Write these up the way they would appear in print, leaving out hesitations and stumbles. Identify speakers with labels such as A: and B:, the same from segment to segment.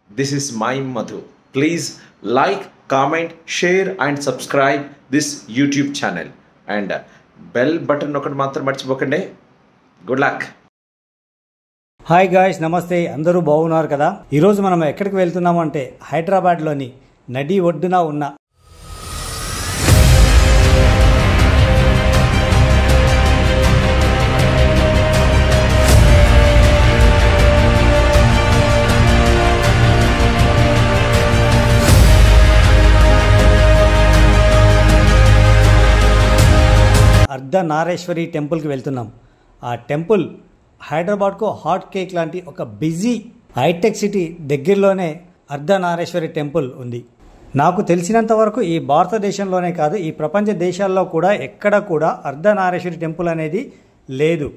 A: This is my Madhu. Please like, comment, share and subscribe this YouTube channel. And bell button ఒకటి మాత్రం మర్చిపోకండి. Good luck.
B: Hi guys, నమస్తే. అందరూ బాగున్నారు కదా? ఈరోజు మనం ఎక్కడికి వెళ్తున్నాము అంటే హైదరాబాద్లోని నది ఒడ్డున ఉన్న అర్ధనారీశ్వరి టెంపుల్కి వెళ్తున్నాం. ఆ టెంపుల్ హైదరాబాద్కు హాట్ కేక్ లాంటి ఒక బిజీ హైటెక్ సిటీ దగ్గరలోనే అర్ధనారీశ్వరి టెంపుల్ ఉంది. నాకు తెలిసినంత వరకు ఈ భారతదేశంలోనే కాదు, ఈ ప్రపంచ దేశాల్లో కూడా ఎక్కడ కూడా అర్ధనారీశ్వరి టెంపుల్ అనేది లేదు.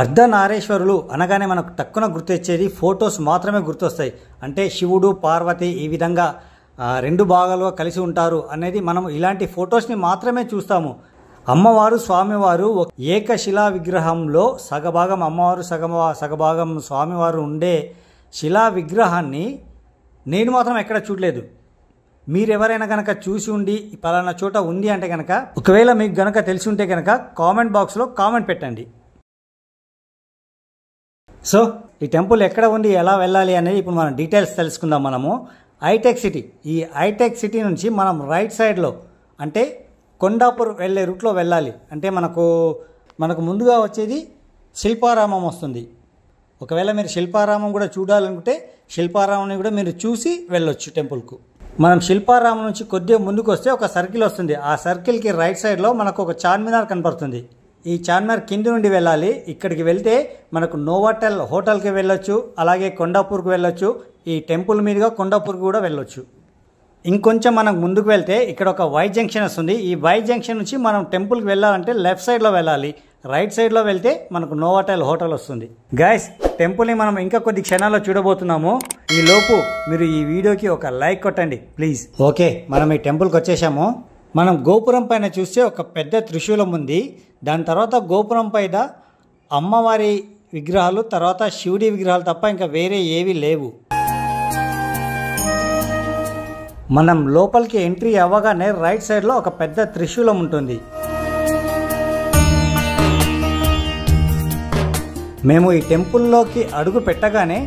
B: అర్ధనారీశ్వరులు అనగానే మనకు తక్కువ గుర్తొచ్చేది ఫొటోస్ మాత్రమే గుర్తొస్తాయి. అంటే శివుడు పార్వతి ఈ విధంగా రెండు భాగాలుగా కలిసి ఉంటారు అనేది మనం ఇలాంటి ఫొటోస్ని మాత్రమే చూస్తాము. అమ్మవారు స్వామివారు ఏకశిలా విగ్రహంలో సగభాగం అమ్మవారు సగభాగం స్వామివారు ఉండే శిలా విగ్రహాన్ని నేను మాత్రం ఎక్కడ చూడలేదు. మీరెవరైనా కనుక చూసి ఉండి పలానా చోట ఉంది అంటే కనుక, ఒకవేళ మీకు గనక తెలిసి ఉంటే కనుక కామెంట్ బాక్స్లో కామెంట్ పెట్టండి. సో ఈ టెంపుల్ ఎక్కడ ఉంది, ఎలా వెళ్ళాలి అనేది ఇప్పుడు మనం డీటెయిల్స్ తెలుసుకుందాం. మనము హైటెక్ సిటీ, ఈ హైటెక్ సిటీ నుంచి మనం రైట్ సైడ్లో అంటే కొండాపూర్ వెళ్ళే రూట్లో వెళ్ళాలి. అంటే మనకు ముందుగా వచ్చేది శిల్పారామం వస్తుంది. ఒకవేళ మీరు శిల్పారామం కూడా చూడాలనుకుంటే శిల్పారామాన్ని కూడా మీరు చూసి వెళ్ళొచ్చు టెంపుల్కు. మనం శిల్పారామం నుంచి కొద్దిగా ముందుకు వస్తే ఒక సర్కిల్ వస్తుంది. ఆ సర్కిల్కి రైట్ సైడ్లో మనకు ఒక చార్మినార్ కనపడుతుంది. ఈ చార్మినార్ కింది నుండి వెళ్ళాలి. ఇక్కడికి వెళ్తే మనకు నోవాటెల్ హోటల్కి వెళ్ళొచ్చు, అలాగే కొండాపూర్కి వెళ్ళొచ్చు. ఈ టెంపుల్ మీదుగా కొండాపూర్కి కూడా వెళ్ళొచ్చు. ఇంకొంచెం మనకు ముందుకు వెళ్తే ఇక్కడ ఒక వై జంక్షన్ వస్తుంది. ఈ వై జంక్షన్ నుంచి మనం టెంపుల్కి వెళ్ళాలంటే లెఫ్ట్ సైడ్లో వెళ్ళాలి. రైట్ సైడ్లో వెళ్తే మనకు నోవాటెల్ హోటల్ వస్తుంది. గైస్, టెంపుల్ని మనం ఇంకా కొద్ది క్షణాల్లో చూడబోతున్నాము. ఈ లోపు మీరు ఈ వీడియోకి ఒక లైక్ కొట్టండి ప్లీజ్. ఓకే, మనం ఈ టెంపుల్కి వచ్చేసాము. మనం గోపురం పైన చూస్తే ఒక పెద్ద త్రిశూలం ఉంది. దాని తర్వాత గోపురం పైన అమ్మవారి విగ్రహాలు, తర్వాత శివుడి విగ్రహాలు తప్ప ఇంకా వేరే ఏవి లేవు. మనం లోపలికి ఎంట్రీ అవ్వగానే రైట్ సైడ్లో ఒక పెద్ద త్రిశూలం ఉంటుంది. మేము ఈ టెంపుల్లోకి అడుగు పెట్టగానే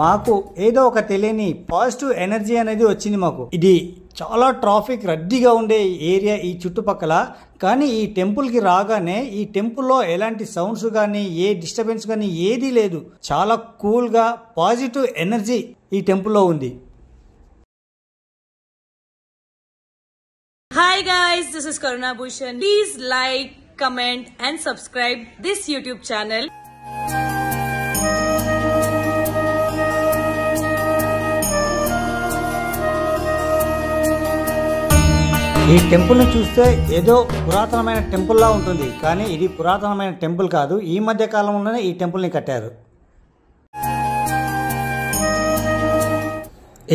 B: మాకు ఏదో ఒక తెలియని పాజిటివ్ ఎనర్జీ అనేది వచ్చింది మాకు. ఇది చాలా ట్రాఫిక్ రద్దీగా ఉండే ఏరియా ఈ చుట్టుపక్కల, కానీ ఈ టెంపుల్కి రాగానే ఈ టెంపుల్లో ఎలాంటి సౌండ్స్ కానీ ఏ డిస్టర్బెన్స్ కానీ ఏదీ లేదు. చాలా కూల్గా పాజిటివ్ ఎనర్జీ ఈ టెంపుల్లో ఉంది.
C: Hi guys, this is Karuna Bhushan. Please like, comment and subscribe this YouTube channel.
B: ఈ టెంపుల్ని చూస్తే ఏదో పురాతనమైన టెంపుల్లా ఉంటుంది, కానీ ఇది పురాతనమైన టెంపుల్ కాదు. ఈ మధ్య కాలంలోనే ఈ టెంపుల్ని కట్టారు.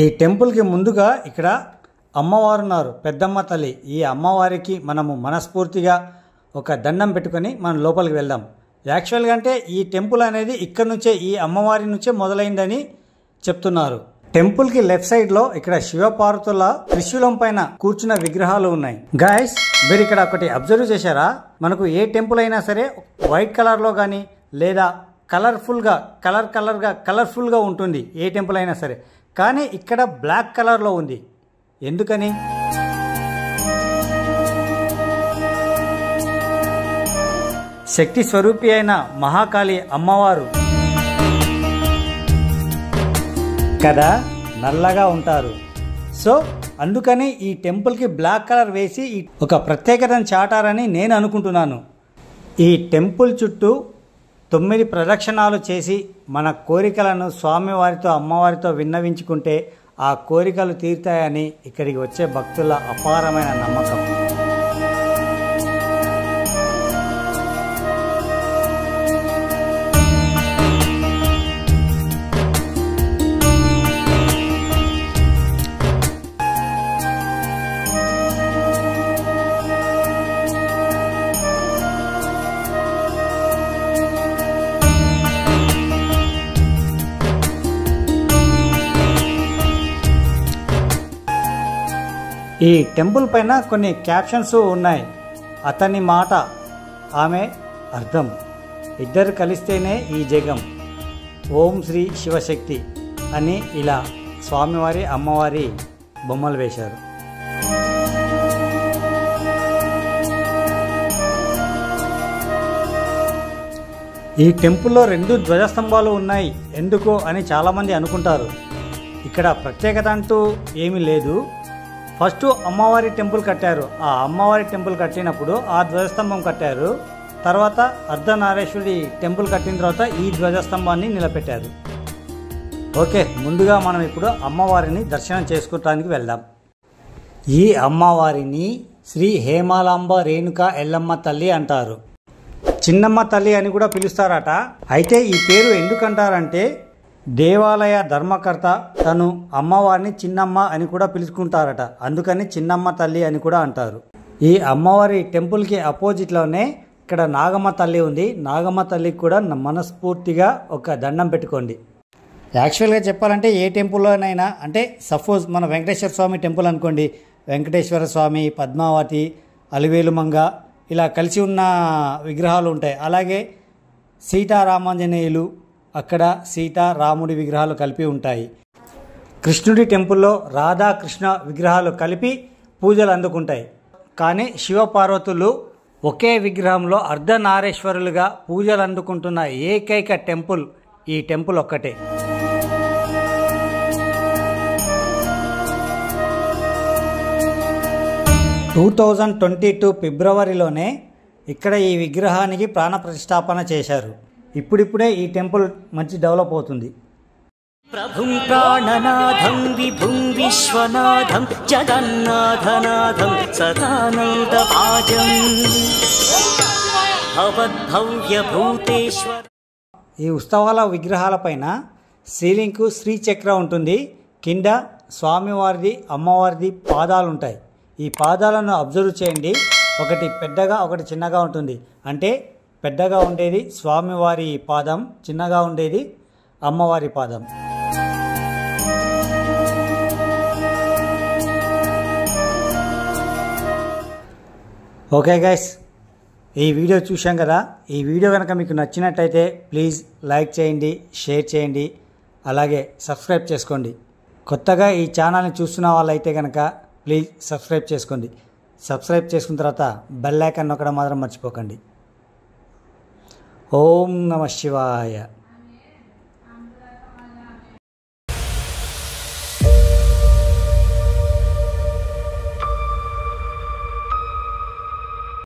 B: ఈ టెంపుల్కి ముందుగా ఇక్కడ అమ్మవారు ఉన్నారు, పెద్దమ్మ తల్లి. ఈ అమ్మవారికి మనము మనస్ఫూర్తిగా ఒక దండం పెట్టుకొని మనం లోపలికి వెళ్దాం. యాక్చువల్గా అంటే ఈ టెంపుల్ అనేది ఇక్కడ నుంచే, ఈ అమ్మవారి నుంచే మొదలైందని చెప్తున్నారు. టెంపుల్కి లెఫ్ట్ సైడ్లో ఇక్కడ శివపార్వతుల త్రిశూలం పైన కూర్చున్న విగ్రహాలు ఉన్నాయి. గాయస్, మీరు ఇక్కడ ఒకటి అబ్జర్వ్ చేశారా? మనకు ఏ టెంపుల్ అయినా సరే వైట్ కలర్లో కానీ లేదా కలర్ఫుల్గా ఉంటుంది ఏ టెంపుల్ అయినా సరే, కానీ ఇక్కడ బ్లాక్ కలర్లో ఉంది. ఎందుకని? శక్తి స్వరూపి అయిన మహాకాళి అమ్మవారు కదా నల్లగా ఉంటారు. సో అందుకని ఈ టెంపుల్కి బ్లాక్ కలర్ వేసి ఒక ప్రత్యేకతను చాటారని నేను అనుకుంటున్నాను. ఈ టెంపుల్ చుట్టూ 9 ప్రదక్షిణాలు చేసి మన కోరికలను స్వామివారితో అమ్మవారితో విన్నవించుకుంటే ఆ కోరికలు తీరుతాయని ఇక్కడికి వచ్చే భక్తుల అపారమైన నమ్మకం. ఈ టెంపుల్ పైన కొన్ని క్యాప్షన్స్ ఉన్నాయి. అతని మాట, ఆమె అర్థం, ఇద్దరు కలిస్తేనే ఈ జగం, ఓం శ్రీ శివశక్తి అని ఇలా స్వామివారి అమ్మవారి బొమ్మలు వేశారు. ఈ టెంపుల్లో 2 ధ్వజస్తంభాలు ఉన్నాయి ఎందుకు అని చాలామంది అనుకుంటారు. ఇక్కడ ప్రత్యేకత అంటూ ఏమీ లేదు. ఫస్ట్ అమ్మవారి టెంపుల్ కట్టారు. ఆ అమ్మవారి టెంపుల్ కట్టినప్పుడు ఆ ధ్వజస్తంభం కట్టారు. తర్వాత అర్ధనారీశ్వరి టెంపుల్ కట్టిన తర్వాత ఈ ధ్వజస్తంభాన్ని నిలబెట్టారు. ఓకే, ముందుగా మనం ఇప్పుడు అమ్మవారిని దర్శనం చేసుకోవటానికి వెళ్దాం. ఈ అమ్మవారిని శ్రీ హేమాలాంబ రేణుకా ఎల్లమ్మ తల్లి అంటారు. చిన్నమ్మ తల్లి అని కూడా పిలుస్తారట. అయితే ఈ పేరు ఎందుకంటారంటే దేవాలయ ధర్మకర్త తను అమ్మవారిని చిన్నమ్మ అని కూడా పిలుచుకుంటారట. అందుకని చిన్నమ్మ తల్లి అని కూడా అంటారు. ఈ అమ్మవారి టెంపుల్కి అపోజిట్లోనే ఇక్కడ నాగమ్మ తల్లి ఉంది. నాగమ్మ తల్లికి కూడా మనస్ఫూర్తిగా ఒక దండం పెట్టుకోండి. యాక్చువల్గా చెప్పాలంటే ఏ టెంపుల్లోనైనా, అంటే సపోజ్ మన వెంకటేశ్వర స్వామి టెంపుల్ అనుకోండి, వెంకటేశ్వర స్వామి, పద్మావతి, అలివేలుమంగ ఇలా కలిసి ఉన్న విగ్రహాలు ఉంటాయి. అలాగే సీతారామాంజనేయులు, అక్కడ సీతారాముడి విగ్రహాలు కలిపి ఉంటాయి. కృష్ణుడి టెంపుల్లో రాధాకృష్ణ విగ్రహాలు కలిపి పూజలు అందుకుంటాయి. కానీ శివపార్వతులు ఒకే విగ్రహంలో అర్ధనారీశ్వరులుగా పూజలు అందుకుంటున్న ఏకైక టెంపుల్ ఈ టెంపుల్ ఒక్కటే. ఫిబ్రవరిలోనే ఇక్కడ ఈ విగ్రహానికి ప్రాణప్రతిష్ఠాపన చేశారు. ఇప్పుడిప్పుడే ఈ టెంపుల్ మంచి డెవలప్ అవుతుంది.
D: ప్రభుం ప్రాణనాథం విభుం విశ్వనాథం జగన్నాథనాథం సదానందభాజం భవద్భవ్యభూతేశ్వర.
B: ఈ ఉత్సవాల విగ్రహాలపైన సీలింగ్కు శ్రీచక్ర ఉంటుంది. కింద స్వామివారిది, అమ్మవారిది పాదాలు ఉంటాయి. ఈ పాదాలను అబ్జర్వ్ చేయండి. ఒకటి పెద్దగా, ఒకటి చిన్నగా ఉంటుంది. అంటే పెద్దగా ఉండేది స్వామివారి పాదం, చిన్నగా ఉండేది అమ్మవారి పాదం. ఓకే గైస్, ఈ వీడియో చూసాం కదా. ఈ వీడియో కనుక మీకు నచ్చినట్టయితే ప్లీజ్ లైక్ చేయండి, షేర్ చేయండి, అలాగే సబ్స్క్రైబ్ చేసుకోండి. కొత్తగా ఈ ఛానల్ని చూస్తున్న వాళ్ళైతే కనుక ప్లీజ్ సబ్స్క్రైబ్ చేసుకోండి. సబ్స్క్రైబ్ చేసుకున్న తర్వాత బెల్ ఐకాన్ నొక్కడం మాత్రం మర్చిపోకండి. ఓం నమః శివాయ.